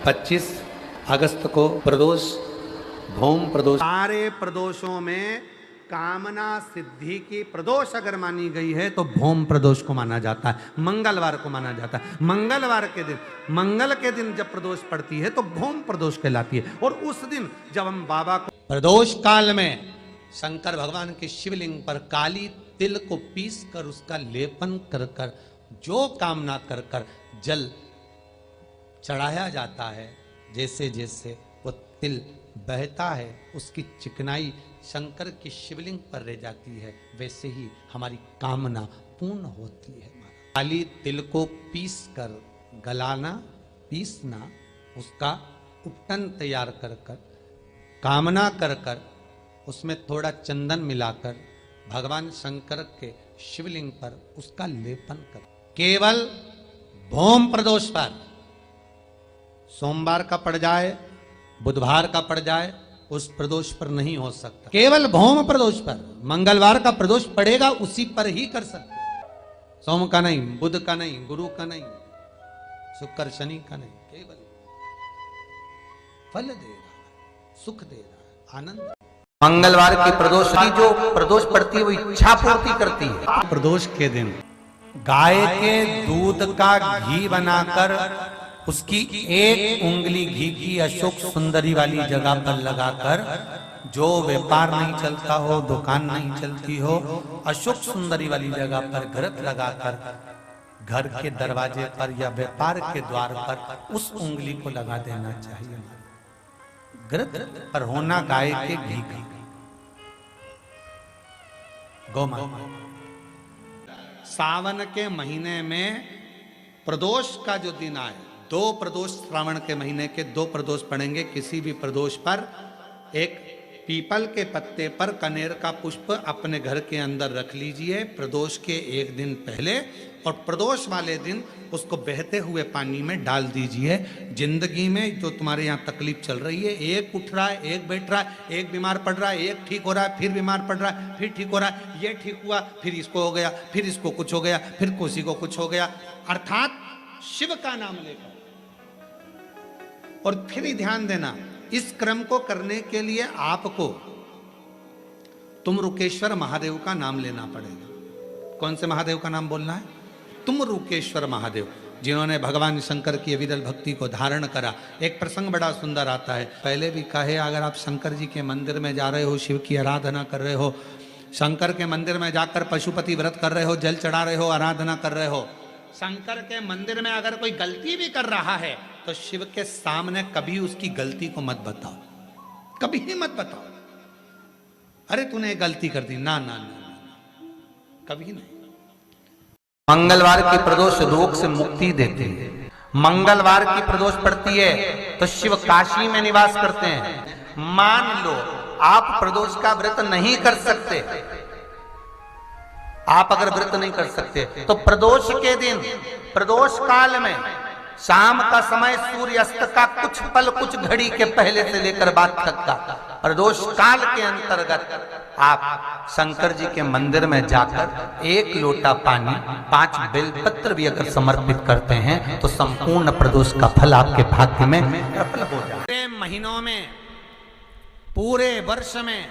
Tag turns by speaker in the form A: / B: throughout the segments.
A: 25 अगस्त को प्रदोष, भौम प्रदोष।
B: सारे प्रदोषों में कामना सिद्धि की प्रदोष अगर मानी गई है तो भौम प्रदोष को माना जाता है, मंगलवार को माना जाता है। मंगलवार के दिन, मंगल के दिन जब प्रदोष पड़ती है तो भौम प्रदोष कहलाती है। और उस दिन जब हम बाबा को प्रदोष काल में शंकर भगवान के शिवलिंग पर काली तिल को पीस कर उसका लेपन कर कर जो कामना कर कर जल चढ़ाया जाता है, जैसे जैसे वो तिल बहता है उसकी चिकनाई शंकर की शिवलिंग पर रह जाती है, वैसे ही हमारी कामना पूर्ण होती है। काली तिल को पीस कर गलाना, पीसना, उसका उपटन तैयार कर कर कामना कर कर उसमें थोड़ा चंदन मिलाकर भगवान शंकर के शिवलिंग पर उसका लेपन कर। केवल भौम प्रदोष पर, सोमवार का पड़ जाए, बुधवार का पड़ जाए, उस प्रदोष पर नहीं हो सकता। केवल भौम प्रदोष पर, मंगलवार का प्रदोष पड़ेगा उसी पर ही कर सकते। सोम का नहीं, बुध का नहीं, गुरु का नहीं, शुक्र शनि का नहीं, केवल फल देगा, सुख देगा, आनंद।
A: मंगलवार की प्रदोष की जो प्रदोष पड़ती है वो इच्छा पूर्ति करती है।
B: प्रदोष के दिन गाय के दूध का घी बनाकर उसकी एक उंगली घी की अशोक सुंदरी वाली जगह पर लगाकर, जो व्यापार नहीं चलता हो, दुकान नहीं चलती हो, अशोक सुंदरी वाली जगह पर घृत लगाकर घर के दरवाजे पर या व्यापार के द्वार पर उस उंगली को लगा देना चाहिए। घृत पर होना गाय के घी का, गौमाता। सावन के महीने में प्रदोष का जो दिन आए, 2 प्रदोष श्रावण के महीने के 2 प्रदोष पड़ेंगे। किसी भी प्रदोष पर एक पीपल के पत्ते पर कनेर का पुष्प अपने घर के अंदर रख लीजिए प्रदोष के एक दिन पहले, और प्रदोष वाले दिन उसको बहते हुए पानी में डाल दीजिए। जिंदगी में जो तुम्हारे यहाँ तकलीफ चल रही है, एक उठ रहा है, एक बैठ रहा है, एक बीमार पड़ रहा है, एक ठीक हो रहा है, फिर बीमार पड़ रहा है, फिर ठीक हो रहा है, ये ठीक हुआ, फिर इसको हो गया, फिर इसको कुछ हो गया, फिर किसी को कुछ हो गया, अर्थात शिव का नाम लेकर। और फिर ही ध्यान देना, इस क्रम को करने के लिए आपको तुमरुकेश्वर महादेव का नाम लेना पड़ेगा। कौन से महादेव का नाम बोलना है? तुमरुकेश्वर महादेव, जिन्होंने भगवान शंकर की अविरल भक्ति को धारण करा। एक प्रसंग बड़ा सुंदर आता है, पहले भी कहे, अगर आप शंकर जी के मंदिर में जा रहे हो, शिव की आराधना कर रहे हो, शंकर के मंदिर में जाकर पशुपति व्रत कर रहे हो, जल चढ़ा रहे हो, आराधना कर रहे हो, शंकर के मंदिर में अगर कोई गलती भी कर रहा है तो शिव के सामने कभी उसकी गलती को मत बताओ, कभी ही मत बताओ, अरे तूने गलती कर दी, ना ना ना, कभी नहीं।
A: मंगलवार की प्रदोष रोग से मुक्ति देती है। मंगलवार की प्रदोष पड़ती है तो शिव काशी में निवास करते हैं। मान लो आप प्रदोष का व्रत नहीं कर सकते, आप अगर व्रत नहीं कर सकते तो प्रदोष के दिन, प्रदोष काल में शाम का समय, सूर्यास्त का कुछ पल, कुछ घड़ी के पहले से लेकर बाद तक का प्रदोष काल के अंतर्गत आप शंकर जी के मंदिर में जाकर 1 लोटा पानी, 5 बेलपत्र भी अगर समर्पित करते हैं तो संपूर्ण प्रदोष का फल आपके भाग्य में सफल हो जाए। पूरे महीनों में, पूरे वर्ष में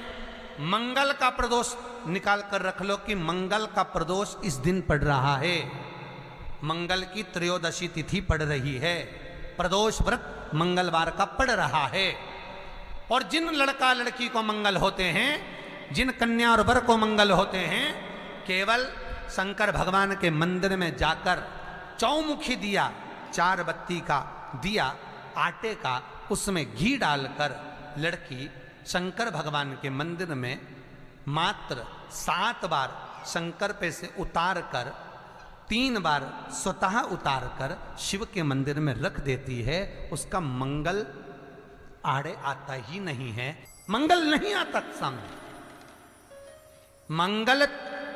A: मंगल का प्रदोष निकाल कर रख लो कि मंगल का प्रदोष इस दिन पड़ रहा है, मंगल की त्रयोदशी तिथि पड़ रही है, प्रदोष व्रत मंगलवार का पड़ रहा है। और जिन लड़का लड़की को मंगल होते हैं, जिन कन्या और वर को मंगल होते हैं, केवल शंकर भगवान के मंदिर में जाकर चौमुखी दिया, 4 बत्ती का दिया आटे का, उसमें घी डालकर लड़की शंकर भगवान के मंदिर में मात्र 7 बार शंकर पे से उतार कर, 3 बार स्वतः उतार कर शिव के मंदिर में रख देती है। उसका मंगल आड़े आता ही नहीं है, मंगल नहीं आता सामने। मंगल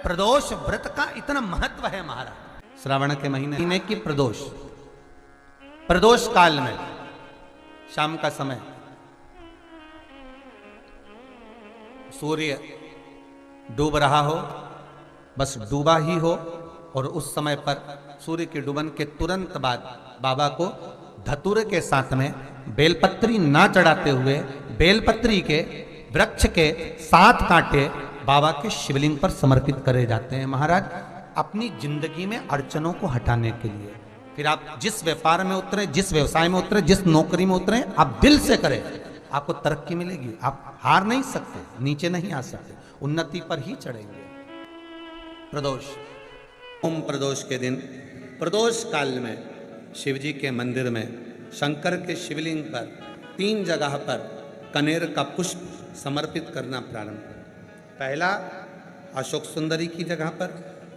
A: प्रदोष व्रत का इतना महत्व है महाराज। श्रावण के महीने की प्रदोष, प्रदोष काल में शाम का समय सूर्य डूब रहा हो, बस डूबा ही हो, और उस समय पर सूर्य के डूबन के तुरंत बाद बाबा को धतूरे के साथ में बेलपत्री ना चढ़ाते हुए बेलपत्री के वृक्ष के 7 कांटे बाबा के शिवलिंग पर समर्पित करे जाते हैं महाराज, अपनी जिंदगी में अड़चनों को हटाने के लिए। फिर आप जिस व्यापार में उतरे, जिस व्यवसाय में उतरे, जिस नौकरी में उतरे, आप दिल से करें, आपको तरक्की मिलेगी। आप हार नहीं सकते, नीचे नहीं आ सकते, उन्नति पर ही चढ़ेंगे। प्रदोष, ओम प्रदोष के दिन प्रदोष काल में शिव जी के मंदिर में शंकर के शिवलिंग पर 3 जगह पर कनेर का पुष्प समर्पित करना प्रारंभ करें। पहला अशोक सुंदरी की जगह पर,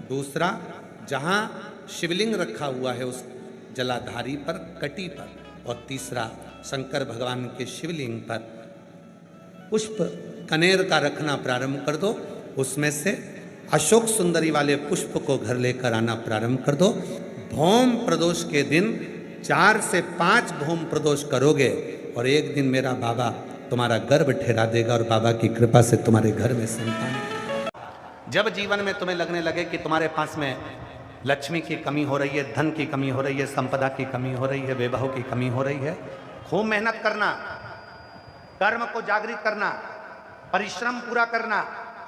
A: दूसरा जहाँ शिवलिंग रखा हुआ है उस जलाधारी पर, कटी पर, और तीसरा शंकर भगवान के शिवलिंग पर पुष्प कनेर का रखना प्रारंभ कर दो। उसमें से अशोक सुंदरी वाले पुष्प को घर लेकर आना प्रारंभ कर दो। भौम प्रदोष के दिन 4 से 5 भौम प्रदोष करोगे और एक दिन मेरा बाबा तुम्हारा गर्भ ठहरा देगा और बाबा की कृपा से तुम्हारे घर में संतान। जब जीवन में तुम्हें लगने लगे कि तुम्हारे पास में लक्ष्मी की कमी हो रही है, धन की कमी हो रही है, संपदा की कमी हो रही है, वैभव की कमी हो रही है, खूब मेहनत करना, कर्म को जागृत करना, परिश्रम पूरा करना,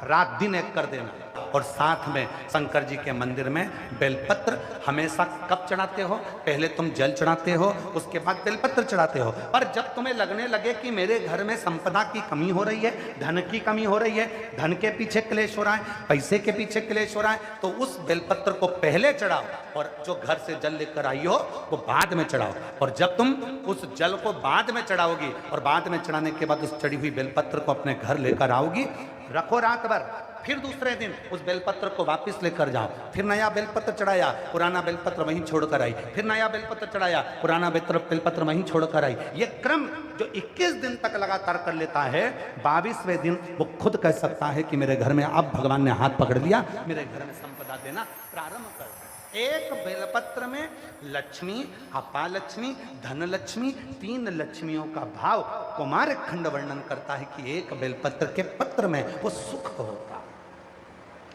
A: रात दिन एक कर देना। और साथ में शंकर जी के मंदिर में बेलपत्र हमेशा कब चढ़ाते हो? पहले तुम जल चढ़ाते हो, उसके बाद बेलपत्र चढ़ाते हो। पर जब तुम्हें लगने लगे कि मेरे घर में संपदा की कमी हो रही है, धन की कमी हो रही है, धन के पीछे क्लेश हो रहा है, पैसे के पीछे क्लेश हो रहा है, तो उस बेलपत्र को पहले चढ़ाओ और जो घर से जल लेकर आई हो वो बाद में चढ़ाओ। और जब तुम उस जल को बाद में चढ़ाओगी और बाद में चढ़ाने के बाद उस चढ़ी हुई बेलपत्र को अपने घर लेकर आओगी, रखो रात भर, फिर दूसरे दिन उस बेलपत्र को वापस लेकर जाओ, फिर नया बेलपत्र चढ़ाया, पुराना बेलपत्र वहीं छोड़कर आई, फिर नया बेलपत्र चढ़ाया, पुराना बेलपत्र वहीं छोड़कर आई। ये क्रम जो 21 दिन तक लगातार कर लेता है, 22वें दिन वो खुद कह सकता है कि मेरे घर में अब भगवान ने हाथ पकड़ लिया, मेरे घर में संपदा देना प्रारंभ कर। एक बेलपत्र में लक्ष्मी, अपालक्ष्मी, धनलक्ष्मी, 3 लक्ष्मियों का भाव कुमार खंड वर्णन करता है कि एक बेलपत्र के पत्र में वो सुख होगा,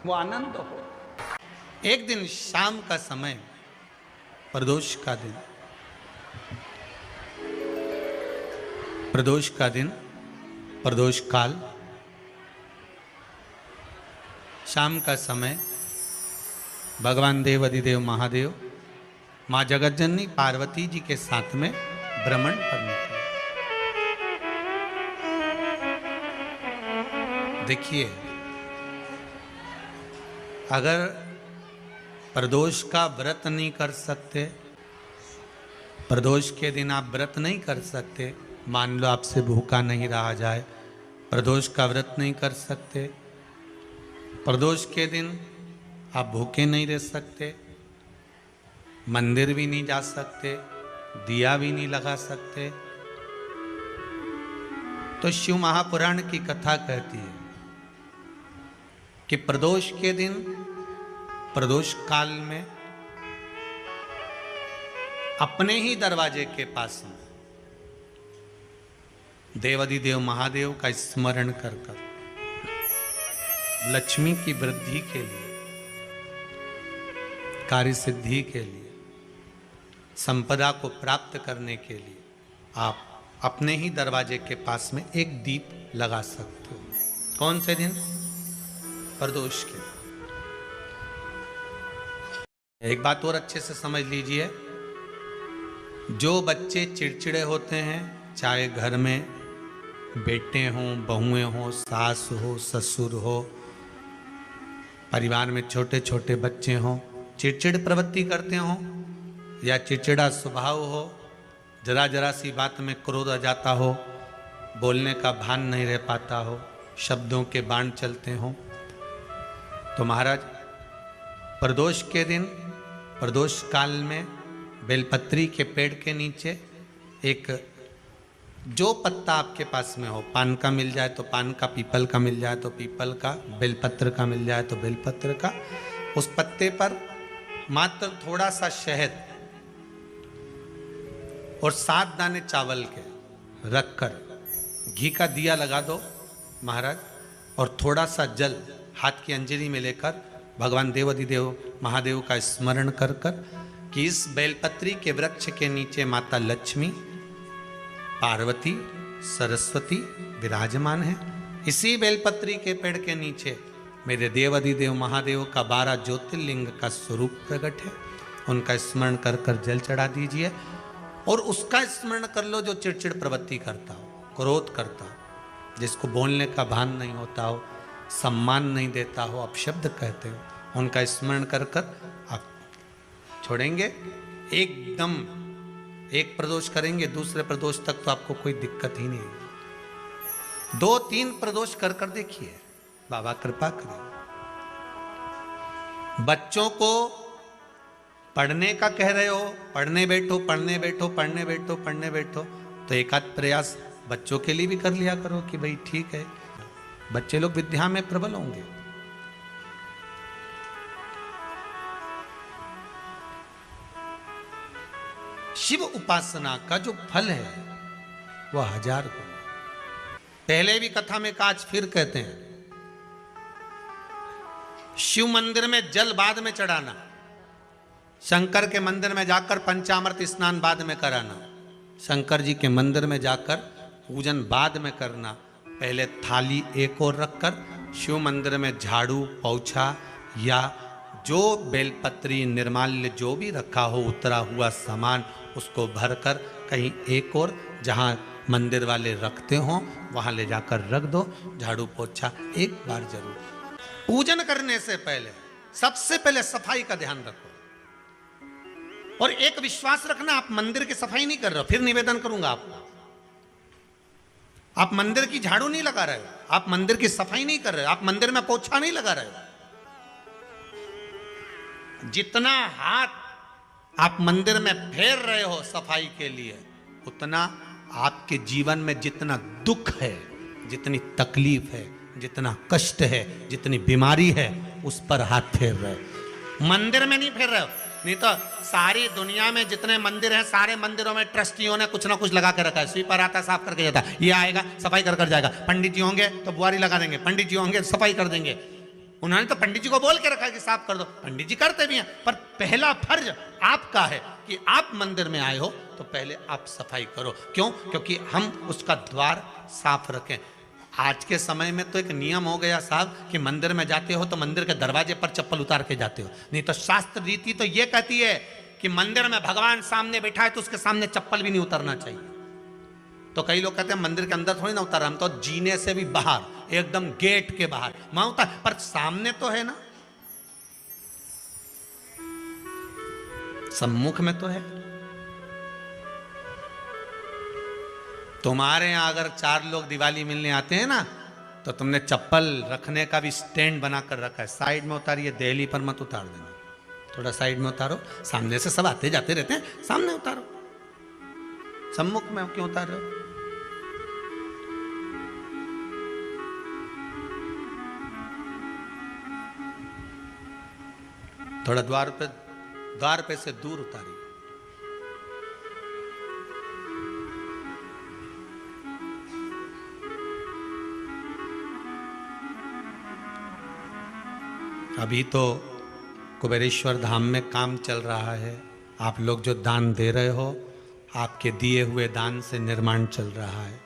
A: वो आनंद हो। एक दिन शाम का समय, प्रदोष का दिन, प्रदोष का दिन, प्रदोष काल, शाम का समय, भगवान देव अधिदेव महादेव माँ जगतजननी पार्वती जी के साथ में भ्रमण पर निकले। देखिए, अगर प्रदोष का व्रत नहीं कर सकते, प्रदोष के दिन आप व्रत नहीं कर सकते, मान लो आपसे भूखा नहीं रहा जाए, प्रदोष का व्रत नहीं कर सकते, प्रदोष के दिन आप भूखे नहीं रह सकते, मंदिर भी नहीं जा सकते, दिया भी नहीं लगा सकते, तो शिव महापुराण की कथा कहती है कि प्रदोष के दिन, प्रदोष काल में अपने ही दरवाजे के पास में देवाधिदेव महादेव का स्मरण कर लक्ष्मी की वृद्धि के लिए, कार्य सिद्धि के लिए, संपदा को प्राप्त करने के लिए आप अपने ही दरवाजे के पास में एक दीप लगा सकते हो। कौन से दिन? प्रदोष के। एक बात और अच्छे से समझ लीजिए, जो बच्चे चिड़चिड़े होते हैं, चाहे घर में बेटे हों, बहुएं हों, सास हो, ससुर हो, परिवार में छोटे छोटे बच्चे हों, चिड़चिड़ प्रवृत्ति करते हों या चिड़चिड़ा स्वभाव हो, जरा जरा सी बात में क्रोध आ जाता हो, बोलने का भान नहीं रह पाता हो, शब्दों के बाण चलते हों, तो महाराज प्रदोष के दिन, प्रदोष काल में बेलपत्री के पेड़ के नीचे एक जो पत्ता आपके पास में हो, पान का मिल जाए तो पान का, पीपल का मिल जाए तो पीपल का, बेलपत्र का मिल जाए तो बेलपत्र का, उस पत्ते पर मात्र थोड़ा सा शहद और 7 दाने चावल के रखकर घी का दिया लगा दो महाराज, और थोड़ा सा जल हाथ की अंजलि में लेकर भगवान देवाधिदेव महादेव का स्मरण कर कर कि इस बेलपत्री के वृक्ष के नीचे माता लक्ष्मी,
B: पार्वती सरस्वती विराजमान है। इसी बेलपत्री के पेड़ के नीचे मेरे देव अधिदेव महादेव का 12 ज्योतिर्लिंग का स्वरूप प्रकट है। उनका स्मरण कर कर जल चढ़ा दीजिए और उसका स्मरण कर लो जो चिड़चिड़ प्रवृत्ति करता हो, क्रोध करता हो, जिसको बोलने का भान नहीं होता हो, सम्मान नहीं देता हो, अपशब्द कहते हो, उनका स्मरण कर कर आप छोड़ेंगे। एकदम एक प्रदोष करेंगे, दूसरे प्रदोष तक तो आपको कोई दिक्कत ही नहीं। 2-3 प्रदोष कर कर देखिए, बाबा कृपा करें। बच्चों को पढ़ने का कह रहे हो, पढ़ने बैठो पढ़ने बैठो पढ़ने बैठो पढ़ने बैठो, तो एक आध प्रयास बच्चों के लिए भी कर लिया करो कि भाई ठीक है, बच्चे लोग विद्या में प्रबल होंगे। शिव उपासना का जो फल है वह 1000 गुना। पहले भी कथा में कहा, आज फिर कहते हैं, शिव मंदिर में जल बाद में चढ़ाना, शंकर के मंदिर में जाकर पंचामृत स्नान बाद में कराना, शंकर जी के मंदिर में जाकर पूजन बाद में करना। पहले थाली एक और रखकर शिव मंदिर में झाड़ू पोछा या जो बेलपत्री निर्माल्य जो भी रखा हो उतरा हुआ सामान उसको भरकर कहीं एक और जहाँ मंदिर वाले रखते हो वहाँ ले जाकर रख दो। झाड़ू पोछा एक बार जरूर। पूजन करने से पहले सबसे पहले सफाई का ध्यान रखो और एक विश्वास रखना, आप मंदिर की सफाई नहीं कर रहे हो। फिर निवेदन करूंगा आपको, आप मंदिर की झाड़ू नहीं लगा रहे हो, आप मंदिर की सफाई नहीं कर रहे हो, आप मंदिर में पोछा नहीं लगा रहे हो। जितना हाथ आप मंदिर में फेर रहे हो सफाई के लिए, उतना आपके जीवन में जितना दुख है, जितनी तकलीफ है, जितना कष्ट है, जितनी बीमारी है, उस पर हाथ फेर रहे हो। मंदिर में नहीं फेर रहे हो। नहीं तो सारी दुनिया में जितने मंदिर हैं, सारे मंदिरों में ट्रस्टियों ने कुछ ना कुछ लगा के रखा है। स्वीपर आता है, साफ करके जाता है, ये आएगा सफाई कर कर जाएगा। पंडित जी होंगे तो बुआरी लगा देंगे, पंडित जी होंगे सफाई कर देंगे। उन्होंने तो पंडित जी को बोल के रखा है कि साफ कर दो, पंडित जी करते भी हैं। पर पहला फर्ज आपका है कि आप मंदिर में आए हो तो पहले आप सफाई करो। क्यों? क्योंकि हम उसका द्वार साफ रखें। आज के समय में तो एक नियम हो गया साहब कि मंदिर में जाते हो तो मंदिर के दरवाजे पर चप्पल उतार के जाते हो। नहीं तो शास्त्र रीति तो ये कहती है कि मंदिर में भगवान सामने बैठा है तो उसके सामने चप्पल भी नहीं उतरना चाहिए। तो कई लोग कहते हैं मंदिर के अंदर थोड़ी ना उतार, हम तो जीने से भी बाहर, एकदम गेट के बाहर वहां उतार, पर सामने तो है ना, सम्मुख में तो है। तुम्हारे यहां अगर 4 लोग दिवाली मिलने आते हैं ना तो तुमने चप्पल रखने का भी स्टैंड बनाकर रखा है। साइड में उतारिए, देहली पर मत उतार देना, थोड़ा साइड में उतारो। सामने से सब आते जाते रहते हैं, सामने उतारो। सम्मुख में क्यों उतार रहे हो? थोड़ा द्वार पे से दूर उतारिए। अभी तो कुबेरेश्वर धाम में काम चल रहा है। आप लोग जो दान दे रहे हो, आपके दिए हुए दान से निर्माण चल रहा है।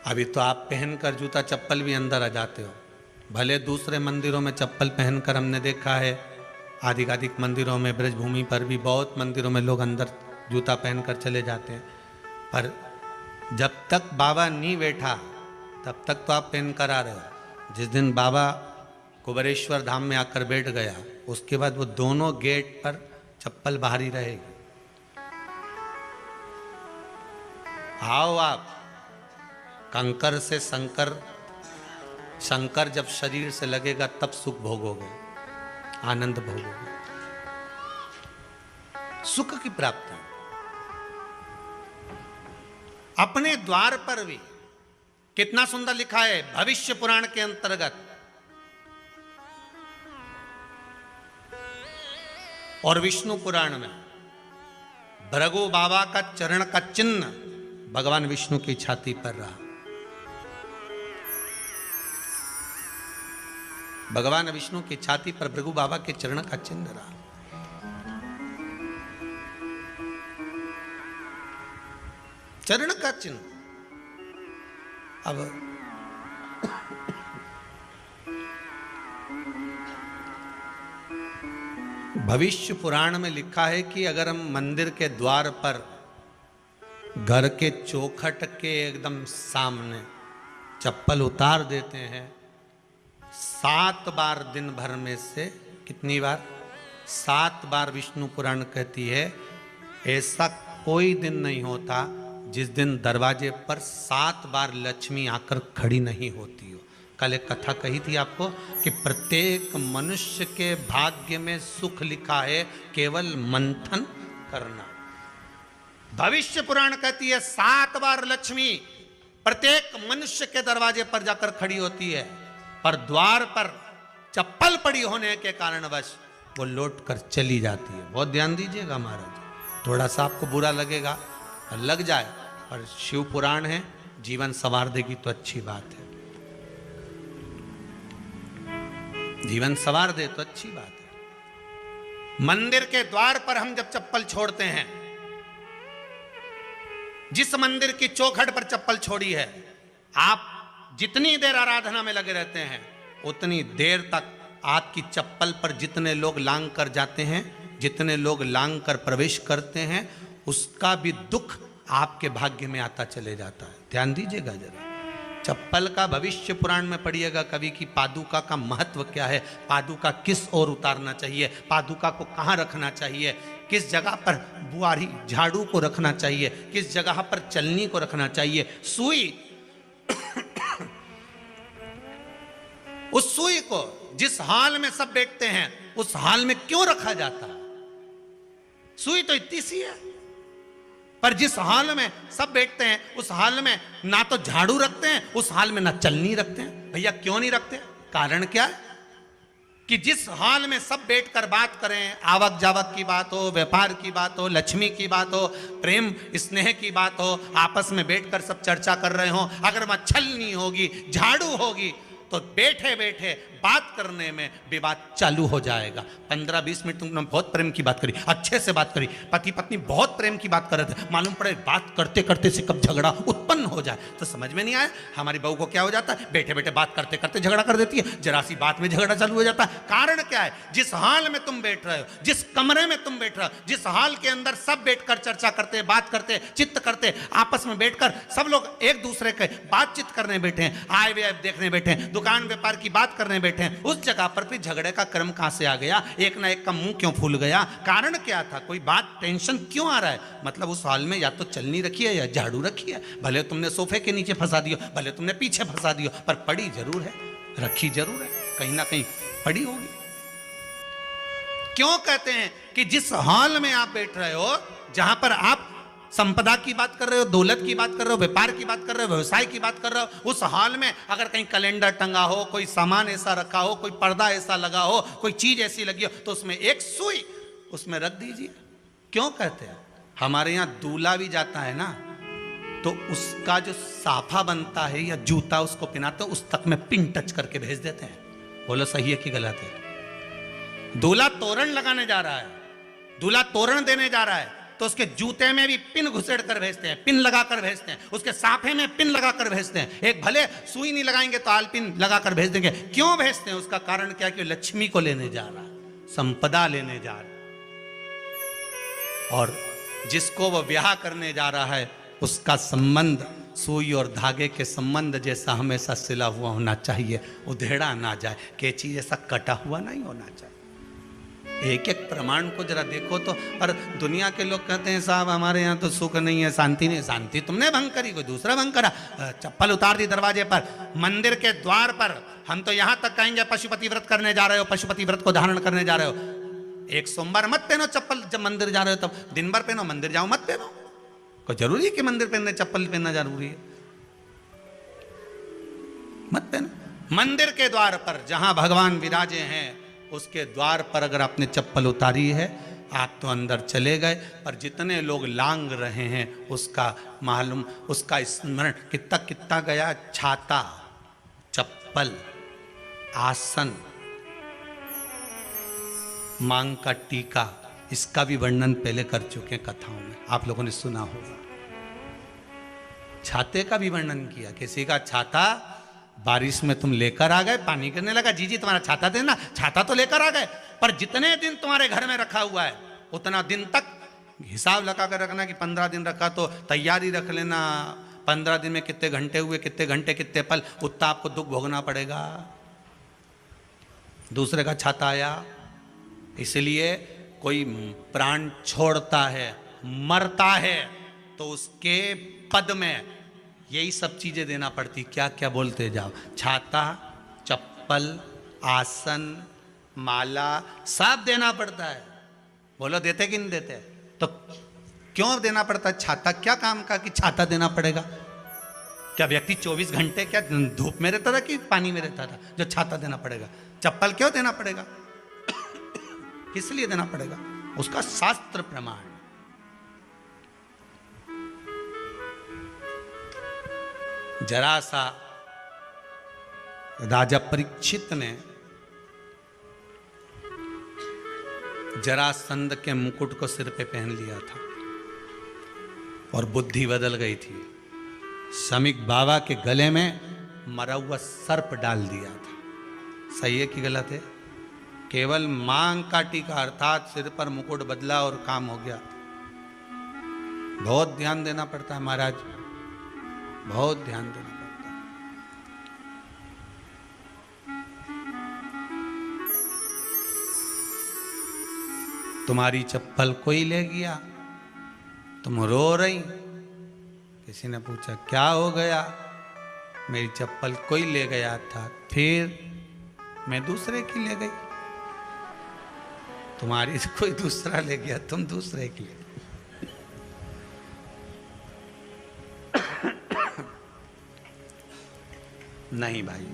B: अभी तो आप पहनकर जूता चप्पल भी अंदर आ जाते हो। भले दूसरे मंदिरों में चप्पल पहनकर हमने देखा है, आधिकाधिक मंदिरों में, ब्रजभूमि पर भी बहुत मंदिरों में लोग अंदर जूता पहनकर चले जाते हैं, पर जब तक बाबा नहीं बैठा तब तक तो आप पहनकर आ रहे हो। जिस दिन बाबा कुबेरेश्वर धाम में आकर बैठ गया, उसके बाद वो दोनों गेट पर चप्पल बाहर ही रहेगी। आओ आप, कंकर से शंकर जब शरीर से लगेगा तब सुख भोगोगे, आनंद भोगोगे, सुख की प्राप्ति। अपने द्वार पर भी कितना सुंदर लिखा है भविष्य पुराण के अंतर्गत, और विष्णु पुराण में भृगु बाबा का चरण का चिन्ह भगवान विष्णु की छाती पर रहा। भगवान विष्णु की छाती पर भृगु बाबा के चरण का चिन्ह रहा। चरण का चिन्ह। अब भविष्य पुराण में लिखा है कि अगर हम मंदिर के द्वार पर घर के चौखट के एकदम सामने चप्पल उतार देते हैं, 7 बार दिन भर में से, कितनी बार? 7 बार विष्णु पुराण कहती है ऐसा कोई दिन नहीं होता जिस दिन दरवाजे पर 7 बार लक्ष्मी आकर खड़ी नहीं होती हो। कल एक कथा कही थी आपको कि प्रत्येक मनुष्य के भाग्य में सुख लिखा है, केवल मंथन करना। भविष्य पुराण कहती है 7 बार लक्ष्मी प्रत्येक मनुष्य के दरवाजे पर जाकर खड़ी होती है, पर द्वार पर चप्पल पड़ी होने के कारणवश वो लौट कर चली जाती है। बहुत ध्यान दीजिएगा महाराज, थोड़ा सा आपको बुरा लगेगा, लग जाए, और शिव पुराण है, जीवन संवार देगी तो अच्छी बात है, जीवन संवार दे तो अच्छी बात है। मंदिर के द्वार पर हम जब चप्पल छोड़ते हैं, जिस मंदिर की चौखट पर चप्पल छोड़ी है, आप जितनी देर आराधना में लगे रहते हैं उतनी देर तक आपकी चप्पल पर जितने लोग लांग कर जाते हैं, जितने लोग लांग कर प्रवेश करते हैं, उसका भी दुख आपके भाग्य में आता चले जाता है। ध्यान दीजिएगा जरा, चप्पल का भविष्य पुराण में पढ़िएगा कवि की पादुका का महत्व क्या है, पादुका किस ओर उतारना चाहिए, पादुका को कहाँ रखना चाहिए, किस जगह पर बुआरी झाड़ू को रखना चाहिए, किस जगह पर चलनी को रखना चाहिए, सुई उस सुई को जिस हाल में सब बैठते हैं उस हाल में क्यों रखा जाता है? सुई तो इतनी सी है, पर जिस हाल में सब बैठते हैं उस हाल में ना तो झाड़ू रखते हैं, उस हाल में ना चलनी रखते हैं। भैया क्यों नहीं रखते? कारण क्या है कि जिस हाल में सब बैठकर बात करें, आवक जावक की बात हो, व्यापार की बात हो, लक्ष्मी की बात हो, प्रेम स्नेह की बात हो, आपस में बैठकर सब चर्चा कर रहे हो, अगर वहां छलनी होगी, झाड़ू होगी, तो बैठे बैठे बात करने में विवाद चालू हो जाएगा। 15-20 मिनट तुमने बहुत प्रेम की बात करी, अच्छे से बात करी, पति पत्नी बहुत प्रेम की बात कर रहे थे, मालूम पड़े बात करते करते से कब झगड़ा उत्पन्न हो जाए तो समझ में नहीं आया। हमारी बहू को क्या हो जाता है, बैठे बैठे बात करते करते झगड़ा कर देती है, जरा सी बात में झगड़ा चालू हो जाता है। कारण क्या है? जिस हाल में तुम बैठ रहे हो, जिस कमरे में तुम बैठ रहे हो, जिस हाल के अंदर सब बैठकर चर्चा करते, बात करते, चित्त करते, आपस में बैठकर सब लोग एक दूसरे के बातचीत करने बैठे हैं, आय व्यय देखने बैठे हैं, दुकान व्यापार की बात करने बैठे हैं, उस जगह पर भी झगड़े का क्रम कहां से आ गया? एक ना एक का मुंह क्यों फूल गया? कारण क्या था? कोई बात टेंशन क्यों आ रहा है? मतलब उस हाल में या तो चलनी रखी है या झाड़ू रखी है, भले तुमने सोफे के नीचे फंसा दियो, भले तुमने पीछे फंसा दियो, पर पड़ी जरूर है, रखी जरूर है, कहीं ना कहीं पड़ी होगी। क्यों कहते हैं कि जिस हाल में आप बैठ रहे हो, जहां पर आप संपदा की बात कर रहे हो, दौलत की बात कर रहे हो, व्यापार की बात कर रहे हो, व्यवसाय की बात कर रहे हो, उस हाल में अगर कहीं कैलेंडर टंगा हो, कोई सामान ऐसा रखा हो, कोई पर्दा ऐसा लगा हो, कोई चीज ऐसी लगी हो, तो उसमें एक सुई उसमें रख दीजिए। क्यों कहते हैं? हमारे यहाँ दूल्हा भी जाता है ना, तो उसका जो साफा बनता है या जूता उसको पहनाते, उस तक में पिन टच करके भेज देते हैं। बोलो सही है कि गलत है? दूल्हा तोरण लगाने जा रहा है, दूल्हा तोरण देने जा रहा है, तो उसके जूते में भी पिन घुसेड़ कर भेजते हैं, पिन लगा कर भेजते हैं, उसके साफे में पिन लगा कर भेजते हैं। एक भले सुई नहीं लगाएंगे तो आल पिन लगा कर भेज देंगे। क्यों भेजते हैं? उसका कारण क्या? कि लक्ष्मी को लेने जा रहा है, संपदा लेने जा रहा है, और जिसको वो ब्याह करने जा रहा है उसका संबंध सुई और धागे के संबंध जैसा हमेशा सिला हुआ होना चाहिए, उधेड़ा ना जाए, कैंची जैसा कटा हुआ नहीं होना चाहिए। एक एक प्रमाण को जरा देखो तो। और दुनिया के लोग कहते हैं साहब हमारे यहाँ तो सुख नहीं है, शांति नहीं। शांति तुमने भंग करी, कोई दूसरा भंग करा। चप्पल उतार दी दरवाजे पर, मंदिर के द्वार पर। हम तो यहाँ तक कहेंगे पशुपति व्रत करने जा रहे हो, पशुपति व्रत को धारण करने जा रहे हो, एक सोमवार मत पहनो चप्पल। जब मंदिर जा रहे हो तब दिन भर पहनो, मंदिर जाओ मत पहनो। कोई जरूरी है कि मंदिर पहनने चप्पल पहनना जरूरी है? मत पहनो। मंदिर के द्वार पर जहां भगवान विराजे हैं उसके द्वार पर अगर आपने चप्पल उतारी है, आप तो अंदर चले गए, पर जितने लोग लांग रहे हैं उसका मालूम, उसका स्मरण कितना कितना गया। छाता, चप्पल, आसन, मांग का टीका, इसका भी वर्णन पहले कर चुके हैं कथाओं में, आप लोगों ने सुना होगा। छाते का भी वर्णन किया। किसी का छाता बारिश में तुम लेकर आ गए, पानी गिरने लगा, जी जी तुम्हारा छाता देना, छाता तो लेकर आ गए, पर जितने दिन तुम्हारे घर में रखा हुआ है उतना दिन तक हिसाब लगा कर रखना कि 15 दिन रखा तो तैयारी रख लेना, 15 दिन में कितने घंटे हुए, कितने घंटे कितने पल, उतना आपको दुख भोगना पड़ेगा। दूसरे का छाता आया, इसलिए कोई प्राण छोड़ता है, मरता है, तो उसके पद में यही सब चीजें देना पड़ती। क्या क्या बोलते जाओ, छाता, चप्पल, आसन, माला, सब देना पड़ता है। बोलो देते कि नहीं देते? तो क्यों देना पड़ता है छाता? क्या काम का कि छाता देना पड़ेगा? क्या व्यक्ति 24 घंटे क्या धूप में रहता था कि पानी में रहता था जो छाता देना पड़ेगा? चप्पल क्यों देना पड़ेगा? किस लिए देना पड़ेगा? उसका शास्त्र प्रमाण। जरा सा राजा परीक्षित ने जरासंध के मुकुट को सिर पे पहन लिया था और बुद्धि बदल गई थी। शमीक बाबा के गले में मरा हुआ सर्प डाल दिया था। सही है कि गलत है? केवल मांग का टीका अर्थात सिर पर मुकुट बदला और काम हो गया। बहुत ध्यान देना पड़ता है महाराज, बहुत ध्यान देना पड़ता है। तुम्हारी चप्पल कोई ले गया, तुम रो रही, किसी ने पूछा क्या हो गया? मेरी चप्पल कोई ले गया था, फिर मैं दूसरे की ले गई। तुम्हारी कोई दूसरा ले गया, तुम दूसरे की ले गई। नहीं भाई,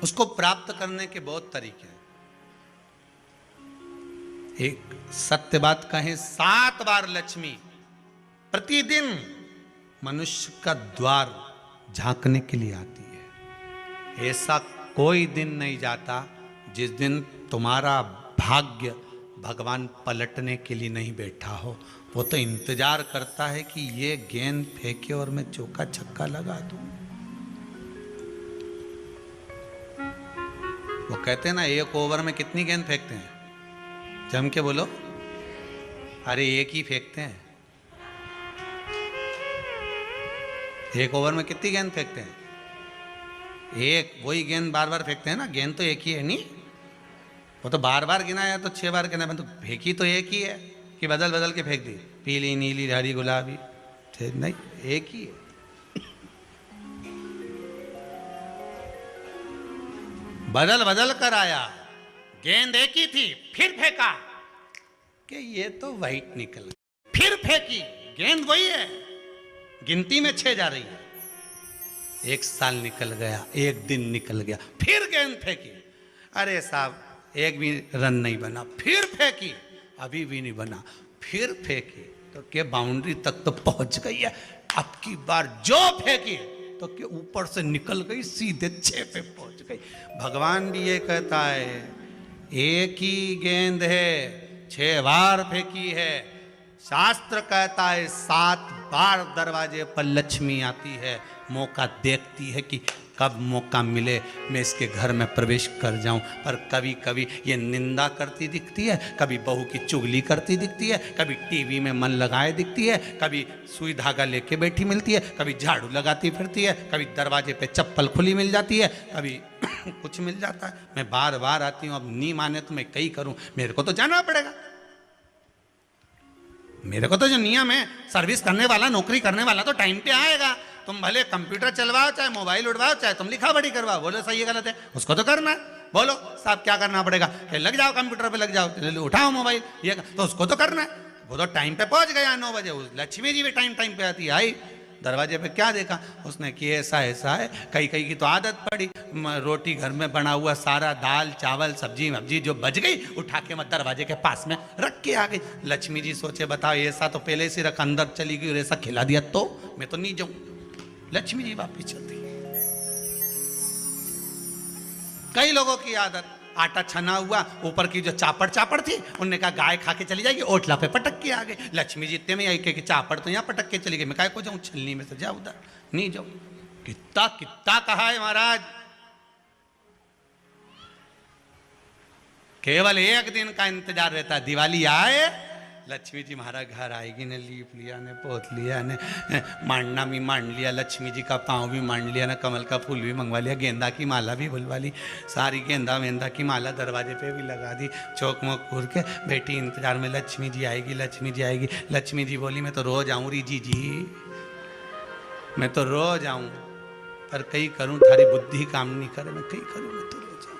B: उसको प्राप्त करने के बहुत तरीके हैं। एक सत्य बात कहें, 7 बार लक्ष्मी प्रतिदिन मनुष्य का द्वार झांकने के लिए आती है। ऐसा कोई दिन नहीं जाता जिस दिन तुम्हारा भाग्य भगवान पलटने के लिए नहीं बैठा हो। वो तो इंतजार करता है कि ये गेंद फेंके और मैं चौका छक्का लगा दूं। वो कहते हैं ना, एक ओवर में कितनी गेंद फेंकते हैं? जम के बोलो। अरे एक ही फेंकते हैं। एक ओवर में कितनी गेंद फेंकते हैं? एक। वही गेंद बार बार फेंकते हैं ना, गेंद तो एक ही है नहीं। वो तो बार बार गिना है तो 6 बार गिना है, तो फेंकी तो एक ही है कि बदल बदल के फेंक दी, पीली नीली हरी गुलाबी? नहीं, एक ही है। बदल बदल कर आया, गेंद एक ही थी, फिर फेंका कि ये तो वाइट निकल, फिर फेंकी, गेंद वही है, गिनती में 6 जा रही है। 1 साल निकल गया, 1 दिन निकल गया, फिर गेंद फेंकी, अरे साहब एक भी रन नहीं बना, फिर फेंकी, अभी भी नहीं बना, फिर फेंकी, तो क्या बाउंड्री तक तो पहुंच गई है। अब की बार जो फेंकी तो क्या ऊपर से निकल गई, सीधे 6 पे पहुंच गई। भगवान भी ये कहता है, एक ही गेंद है, 6 बार फेंकी है। शास्त्र कहता है 7 बार दरवाजे पर लक्ष्मी आती है, मौका देखती है कि कब मौका मिले मैं इसके घर में प्रवेश कर जाऊं। पर कभी कभी ये निंदा करती दिखती है, कभी बहू की चुगली करती दिखती है, कभी टीवी में मन लगाए दिखती है, कभी सुई धागा लेके बैठी मिलती है, कभी झाड़ू लगाती फिरती है, कभी दरवाजे पे चप्पल खुली मिल जाती है, कभी कुछ मिल जाता है। मैं बार बार आती हूँ, अब नहीं माने तो मैं कई करूँ, मेरे को तो जाना पड़ेगा। मेरे को तो जो नियम है, सर्विस करने वाला, नौकरी करने वाला तो टाइम पे आएगा। तुम भले कंप्यूटर चलवाओ, चाहे मोबाइल उड़वाओ, चाहे तुम लिखा पढ़ी करवाओ, बोलो सही है गलत है, उसको तो करना है। बोलो साहब क्या करना पड़ेगा? लग जाओ कंप्यूटर पे, लग जाओ, उठाओ मोबाइल, ये तो उसको तो करना है। वो तो टाइम पे पहुंच गया 9 बजे। लक्ष्मी जी भी टाइम पे आती है। आई दरवाजे पे क्या देखा उसने कि ऐसा ऐसा है। कई कई की तो आदत पड़ी, रोटी घर में बना हुआ सारा दाल चावल सब्जी वब्जी जो बच गई उठा के मैं दरवाजे के पास में रख के आ गई। लक्ष्मी जी सोचे बताओ ऐसा तो पहले से रख, अंदर चली गई और ऐसा खिला दिया तो मैं तो नहीं जाऊं। लक्ष्मी जी वापिस चलती। कई लोगों की आदत आटा छना हुआ, ऊपर की जो चापड़ चापड़ थी, उनने कहा गाय खा के चली जाएगी, ओटला पे पटक के आ गए। लक्ष्मी जी इतने में आई कि चापड़ तो यहाँ पटक के चली गई, मैं काय को जाऊँ छलनी में से, जा उधर नहीं जाओ। कितना कितना कहा है महाराज, केवल एक दिन का इंतजार रहता, दिवाली आए लक्ष्मी जी महाराज घर आएगी ने, लीप लिया ने, पोत लिया ने, मांडना भी मांड लिया, लक्ष्मी जी का पाँव भी मांड लिया ना, कमल का फूल भी मंगवा लिया, गेंदा की माला भी बुलवा ली, सारी गेंदा वेंदा की माला दरवाजे पे भी लगा दी, चौक मोक घूर के बेटी इंतजार में, लक्ष्मी जी आएगी, लक्ष्मी जी आएगी। लक्ष्मी जी बोली मैं तो रोज आऊँ री जी, मैं तो रोज आऊँ, पर कई करूँ थारी बुद्धि काम नहीं करे, मैं कई करूँ, मैं तो रोज आऊँ।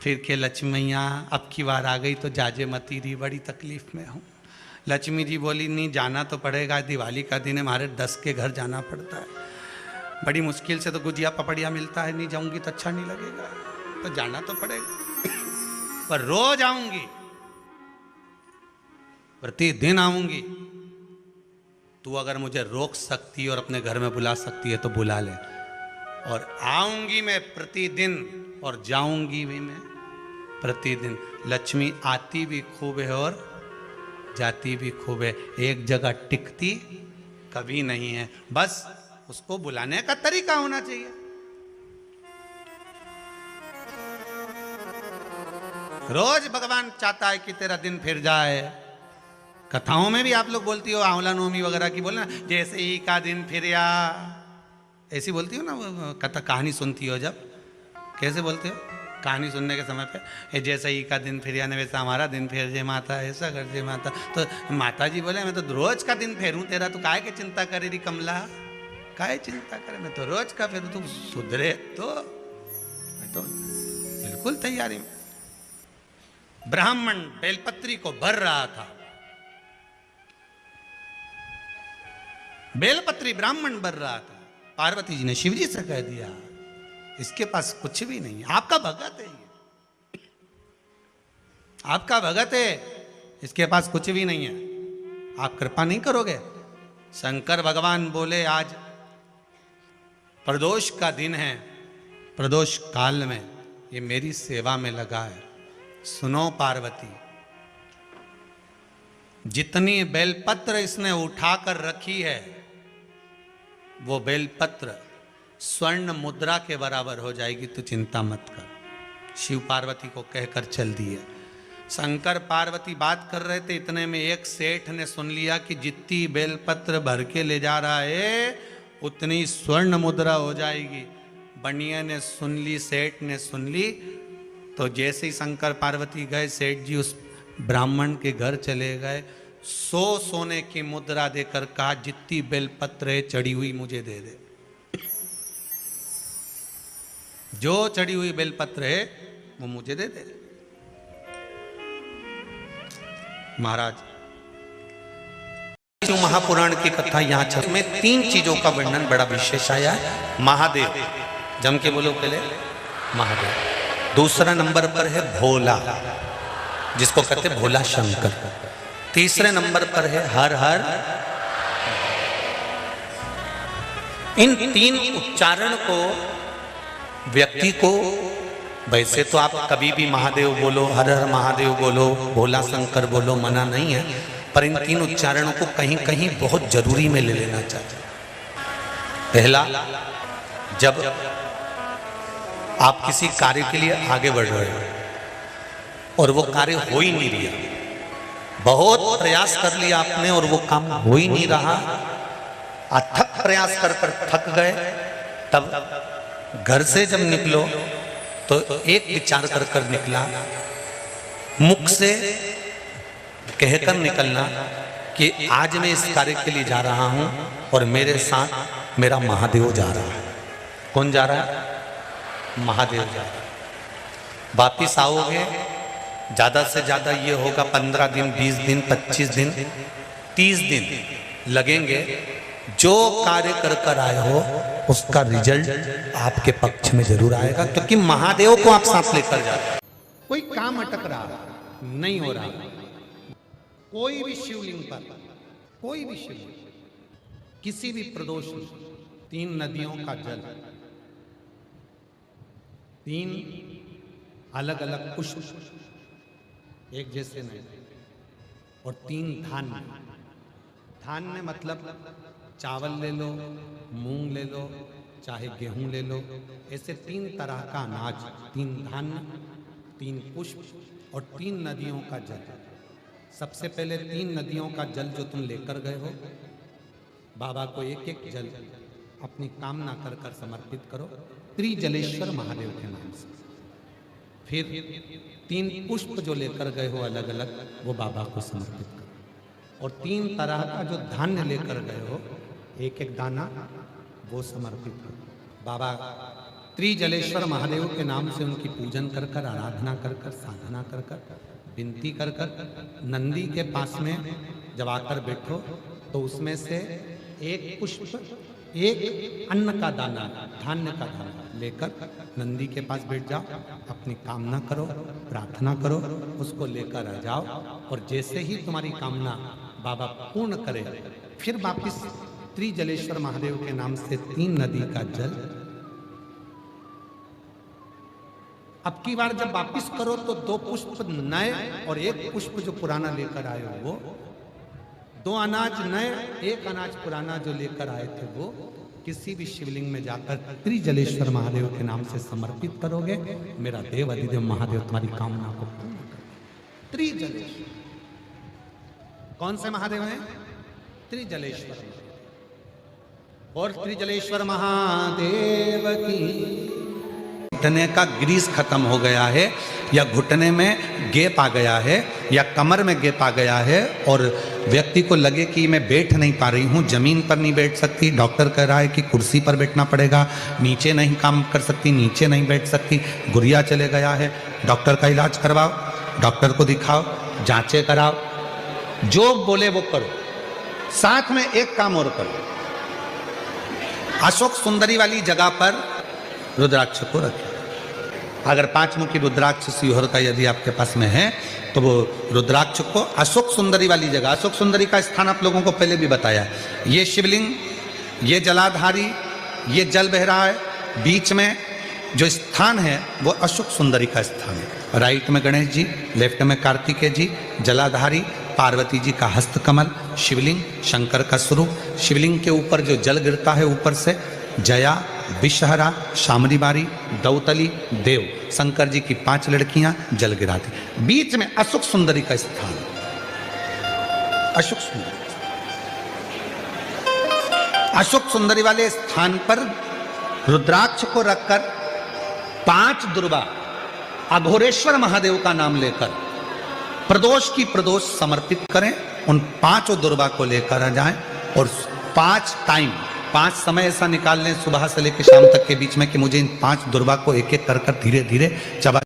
B: फिर के लक्ष्मी मैया अब की बार आ गई तो जाजे मती रही, बड़ी तकलीफ में हूँ। लक्ष्मी जी बोली नहीं जाना तो पड़ेगा, दिवाली का दिन है, हमारे 10 के घर जाना पड़ता है, बड़ी मुश्किल से तो गुजिया पपड़िया मिलता है, नहीं जाऊंगी तो अच्छा नहीं लगेगा, तो जाना तो पड़ेगा, पर रोज आऊंगी, प्रतिदिन आऊंगी। तू अगर मुझे रोक सकती और अपने घर में बुला सकती है तो बुला ले, और आऊंगी मैं प्रतिदिन और जाऊंगी भी मैं प्रतिदिन। लक्ष्मी आती भी खूब है और जाती भी खूब है, एक जगह टिकती कभी नहीं है, बस उसको बुलाने का तरीका होना चाहिए। रोज भगवान चाहता है कि तेरा दिन फिर जाए। कथाओं में भी आप लोग बोलती हो, आंवला नवमी वगैरह की बोलना, जैसे ही का दिन फिर या, ऐसी बोलती हो ना, कथा कहानी सुनती हो जब, कैसे बोलते हो कहानी सुनने के समय पे, जैसे ही का दिन फिर या ने वैसा हमारा दिन फेर जे माता, ऐसा कर जे माता। तो माता जी बोले मैं तो रोज का दिन फेरूं तेरा, तू काहे के चिंता करे री कमला, काहे चिंता करे, मैं तो रोज का फेरूं, तू सुधरे तो। मैं तो बिल्कुल तैयारी में। ब्राह्मण बेलपत्री को भर रहा था, बेलपत्री ब्राह्मण भर रहा था, पार्वती जी ने शिव जी से कह दिया इसके पास कुछ भी नहीं है, आपका भगत है ये, आपका भगत है, इसके पास कुछ भी नहीं है, आप कृपा नहीं करोगे। शंकर भगवान बोले आज प्रदोष का दिन है, प्रदोष काल में ये मेरी सेवा में लगा है। सुनो पार्वती, जितनी बेलपत्र इसने उठाकर रखी है वो बेलपत्र स्वर्ण मुद्रा के बराबर हो जाएगी, तो चिंता मत कर। शिव पार्वती को कहकर चल दिए। शंकर पार्वती बात कर रहे थे, इतने में एक सेठ ने सुन लिया कि जितनी बेलपत्र भर के ले जा रहा है उतनी स्वर्ण मुद्रा हो जाएगी। बनिया ने सुन ली, सेठ ने सुन ली, तो जैसे ही शंकर पार्वती गए, सेठ जी उस ब्राह्मण के घर चले गए, 100 सोने की मुद्रा देकर कहा जितनी बेलपत्र है चढ़ी हुई मुझे दे दे, जो चढ़ी हुई बेलपत्र है वो मुझे दे दे। महाराज महापुराण की कथा यहां चल में 3 चीजों का वर्णन बड़ा विशेष आया है। महादेव, जम के बोलो पहले महादेव। दूसरा नंबर पर है भोला, जिसको कहते भोला शंकर। तीसरे नंबर पर है हर हर। इन 3 उच्चारण को व्यक्ति को, वैसे तो आप कभी भी महादेव बोलो, हर हर महादेव बोलो, भोला शंकर बोलो, मना नहीं है, पर इन 3 उच्चारणों को कहीं कहीं बहुत जरूरी में ले लेना चाहिए। पहला, जब आप किसी कार्य के लिए आगे बढ़ रहे हो और वो कार्य हो ही नहीं रहा, बहुत प्रयास कर लिया आपने और वो काम हो ही नहीं रहा, अथक प्रयास कर थक गए, तब घर से जब निकलो तो एक विचार कर कर निकला, मुख से कहकर निकलना कि आज मैं इस कार्य के लिए जा रहा हूं और मेरे साथ मेरा महादेव जा रहा है। कौन जा रहा है? महादेव जा रहा है। वापिस आओगे, ज्यादा से ज्यादा ये होगा 15 दिन, 20 दिन, 25 दिन, 30 दिन लगेंगे। जो कार्य कर कर आए हो उसका रिजल्ट आपके पक्ष में जरूर आएगा, क्योंकि महादेव को आप साथ लेकर जाते हैं। कोई काम अटक रहा, नहीं हो रहा, कोई भी शिवलिंग पर, कोई भी शिवलिंग, किसी भी प्रदोष में 3 नदियों का जल, 3 अलग अलग पुष्प, एक जैसे नहीं, और 3 धान्य। धान्य मतलब चावल ले लो, मूंग ले लो, चाहे गेहूं ले लो, ऐसे 3 तरह का अनाज, 3 धान्य, 3 पुष्प और 3 नदियों का जल। सबसे पहले 3 नदियों का जल जो तुम लेकर गए हो, बाबा को एक एक जल अपनी कामना कर कर समर्पित करो, त्रिजलेश्वर महादेव के नाम से। फिर 3 पुष्प जो लेकर गए हो अलग अलग, वो बाबा को समर्पित करो, और 3 तरह का जो धान्य लेकर गए हो, एक एक दाना, वो समर्पित करो। बाबा त्रिजलेश्वर महादेव के नाम से उनकी पूजन कर कर, आराधना कर कर, साधना कर कर, विनती कर कर, नंदी के पास में जब आकर बैठो तो उसमें से एक पुष्प, एक अन्न का दाना, धान्य का दाना लेकर नंदी के पास बैठ जाओ, अपनी कामना करो, प्रार्थना करो, उसको लेकर आ जाओ, और जैसे ही तुम्हारी कामना बाबा पूर्ण करे, फिर वापिस त्रिजलेश्वर महादेव के नाम से 3 नदी का जल। अब की बार जब वापिस करो तो 2 पुष्प नए और 1 पुष्प जो पुराना लेकर आए हो वो, 2 अनाज नए, 1 अनाज पुराना जो लेकर आए थे वो किसी भी शिवलिंग में जाकर त्रिजलेश्वर महादेव के नाम से समर्पित करोगे, मेरा देव अधिदेव महादेव तुम्हारी कामना को पूर्ण करेंगे। त्रिजलेश्वर कौन से महादेव हैं? त्रिजलेश्वर। और त्रिजलेश्वर महादेव की। घुटने का ग्रीस खत्म हो गया है, या घुटने में गैप आ गया है, या कमर में गैप आ गया है, और व्यक्ति को लगे कि मैं बैठ नहीं पा रही हूँ, जमीन पर नहीं बैठ सकती, डॉक्टर कह रहा है कि कुर्सी पर बैठना पड़ेगा, नीचे नहीं काम कर सकती, नीचे नहीं बैठ सकती, गुरिया चले गया है, डॉक्टर का इलाज करवाओ, डॉक्टर को दिखाओ, जांचें कराओ, जो बोले वो करो। साथ में एक काम और करो, अशोक सुंदरी वाली जगह पर रुद्राक्ष को रखें। अगर 5 मुखी रुद्राक्ष सीहोर का यदि आपके पास में है तो वो रुद्राक्ष को अशोक सुंदरी वाली जगह, अशोक सुंदरी का स्थान आप लोगों को पहले भी बताया, ये शिवलिंग, ये जलाधारी, ये जल बह रहा है, बीच में जो स्थान है वो अशोक सुंदरी का स्थान है। राइट में गणेश जी, लेफ्ट में कार्तिकेय जी, जलाधारी पार्वती जी का हस्तकमल, शिवलिंग शंकर का स्वरूप, शिवलिंग के ऊपर जो जल गिरता है ऊपर से, जया, विषहरा, शामरीबारी, दौतली, देव, शंकर जी की 5 लड़कियां जल गिराती, बीच में अशोक सुंदरी का स्थान, अशोक सुंदरी। अशोक सुंदरी वाले स्थान पर रुद्राक्ष को रखकर 5 दुर्वा अघोरेश्वर महादेव का नाम लेकर प्रदोष की प्रदोष समर्पित करें। उन 5 दुर्वा को लेकर आ जाएं और 5 समय ऐसा निकाल लें सुबह से लेकर शाम तक के बीच में कि मुझे इन 5 दुर्वा को एक एक कर कर धीरे धीरे चबा।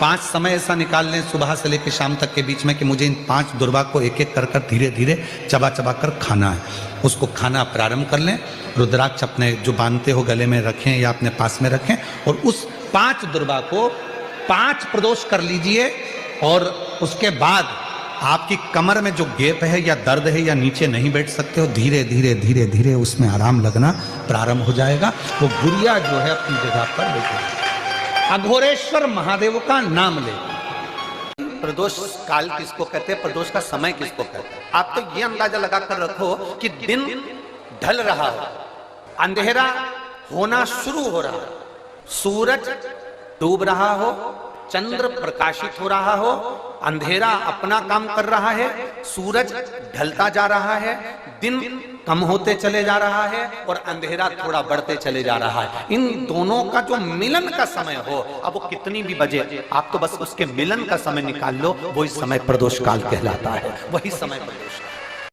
B: 5 समय ऐसा निकाल लें सुबह से लेकर शाम तक के बीच में कि मुझे इन 5 दुर्वा को एक एक कर कर धीरे धीरे चबा चबा कर खाना है। उसको खाना प्रारंभ कर लें। रुद्राक्ष अपने जो बांधते हो गले में रखें या अपने पास में रखें और उस 5 दुर्वा को 5 प्रदोष कर लीजिए। और उसके बाद आपकी कमर में जो गैप है या दर्द है या नीचे नहीं बैठ सकते हो, धीरे धीरे धीरे धीरे उसमें आराम लगना प्रारंभ हो जाएगा। वो गुड़िया जो है अपनी जगह पर बैठे। अघोरेश्वर महादेव का नाम ले। प्रदोष काल किसको कहते हैं, प्रदोष का समय किसको कहते हैं? आप तो ये अंदाजा लगा कर रखो कि दिन ढल रहा हो, अंधेरा होना शुरू हो रहा हो, सूरज डूब रहा हो, चंद्र प्रकाशित हो रहा हो, अंधेरा अपना काम कर रहा है, सूरज ढलता जा रहा है, दिन कम होते चले जा रहा है और अंधेरा थोड़ा बढ़ते चले जा रहा है। इन दोनों का जो मिलन का समय हो, अब वो कितनी भी बजे, आप तो बस उसके मिलन का समय निकाल लो, वही समय प्रदोष काल कहलाता है। वही समय प्रदोष।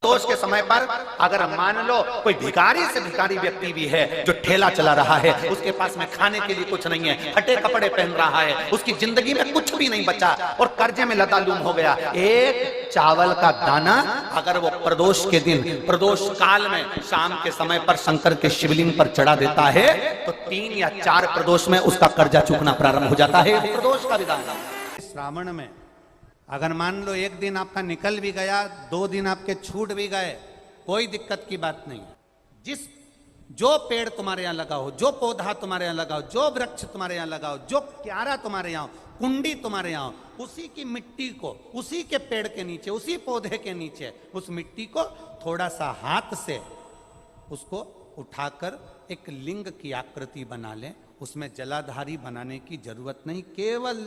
B: प्रदोष के समय पर अगर मान लो कोई भिखारी से भिखारी व्यक्ति भी है जो ठेला चला रहा है, उसके पास में खाने के लिए कुछ नहीं है, फटे कपड़े पहन रहा है, उसकी जिंदगी में कुछ भी नहीं बचा और कर्जे में लतालूम हो गया, एक चावल का दाना अगर वो प्रदोष के दिन, प्रदोष काल में शाम के समय पर शंकर के शिवलिंग पर चढ़ा देता है तो 3 या 4 प्रदोष में उसका कर्जा चूकना प्रारंभ हो जाता है। प्रदोष का विधान। श्रावण में अगर मान लो एक दिन आपका निकल भी गया, 2 दिन आपके छूट भी गए, कोई दिक्कत की बात नहीं। जिस जो पेड़ तुम्हारे यहाँ लगा हो, जो पौधा तुम्हारे यहाँ लगा हो, जो वृक्ष तुम्हारे यहाँ लगा हो, जो क्यारा तुम्हारे यहाँ हो, कुंडी तुम्हारे यहाँ हो, उसी की मिट्टी को, उसी के पेड़ के नीचे, उसी पौधे के नीचे, उस मिट्टी को थोड़ा सा हाथ से उसको उठाकर एक लिंग की आकृति बना लें। उसमें जलाधारी बनाने की जरूरत नहीं, केवल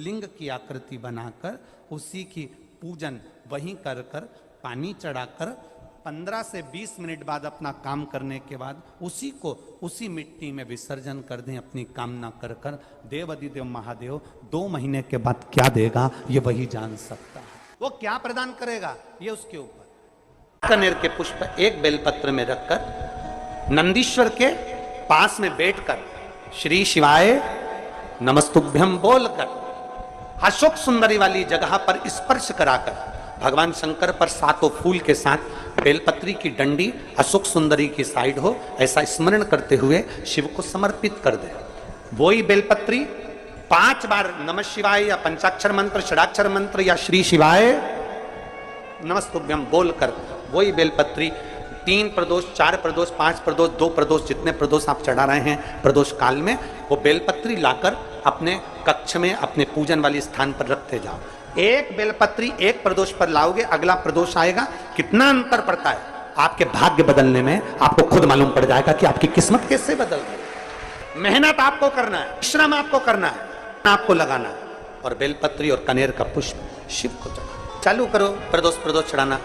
B: लिंग की आकृति बनाकर उसी की पूजन वहीं कर कर पानी चढ़ाकर 15 से 20 मिनट बाद अपना काम करने के बाद उसी को उसी मिट्टी में विसर्जन कर दें अपनी कामना कर कर। देव अधिदेव महादेव 2 महीने के बाद क्या देगा ये वही जान सकता है, वो क्या प्रदान करेगा ये उसके ऊपर। कनेर के पुष्प एक बेलपत्र में रखकर नंदीश्वर के पास में बैठकर श्री शिवाय नमस्तुभ्यम बोलकर अशोक सुंदरी वाली जगह पर स्पर्श कराकर भगवान शंकर पर 7 फूल के साथ बेलपत्री की डंडी अशोक सुंदरी की साइड हो, ऐसा स्मरण करते हुए शिव को समर्पित कर दे। वही बेलपत्री 5 बार नमः शिवाय या पंचाक्षर मंत्र, षडाक्षर मंत्र या श्री शिवाय नमस्तुभ्यम बोलकर वही बेलपत्री 3 प्रदोष, 4 प्रदोष, 5 प्रदोष, 2 प्रदोष, जितने प्रदोष आप चढ़ा रहे हैं प्रदोष काल में, वो बेलपत्री लाकर अपने कक्ष में अपने पूजन वाले स्थान पर रखते जाओ। एक बेलपत्री एक प्रदोष पर लाओगे, अगला प्रदोष आएगा, कितना अंतर पड़ता है आपके भाग्य बदलने में, आपको खुद मालूम पड़ जाएगा कि आपकी किस्मत कैसे बदल गई। मेहनत आपको करना है, श्रम आपको करना है, आपको लगाना है, और बेलपत्री और कनेर का पुष्प शिव को चढ़ा। चालू करो प्रदोष चढ़ाना।